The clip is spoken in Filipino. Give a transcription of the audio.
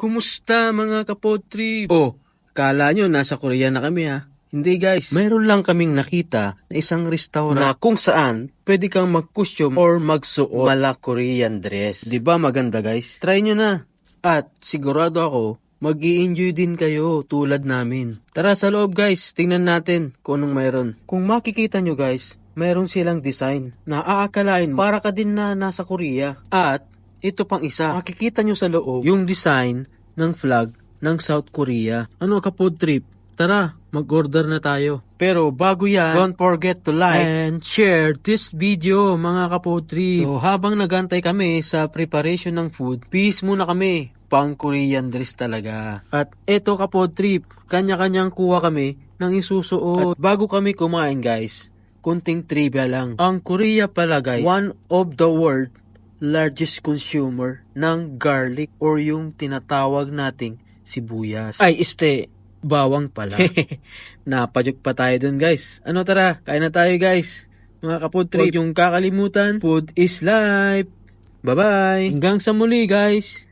Kumusta mga kapod trip? Oh, kala nyo nasa Korea na kami ha? Hindi guys, mayroon lang kaming nakita na isang restaurant na kung saan pwede kang mag-costume or magsuot mala Korean dress. Diba maganda guys? Try nyo na. At sigurado ako, mag-i-enjoy din kayo tulad namin. Tara sa loob guys, tingnan natin kung anong mayroon. Kung makikita nyo guys, mayroon silang design na aakalain para ka din na nasa Korea. At ito pang isa, makikita nyo sa loob yung design ng flag ng South Korea. Ano kapod trip? Tara, mag-order na tayo. Pero bago yan, don't forget to like and share this video mga kapod trip. So habang nagantay kami sa preparation ng food, peace muna kami. Pang Korean dress talaga. At eto kapod trip, kanya-kanyang kuha kami ng isusuot. At bago kami kumain guys, kunting trivia lang. Ang Korea pala guys, one of the world largest consumer ng garlic or yung tinatawag nating sibuyas. Ay, bawang pala. Napajuk pa tayo dun guys. Ano tara, kain na tayo guys. Mga kapod trip, yung kakalimutan, food is life. Bye-bye. Hanggang sa muli guys.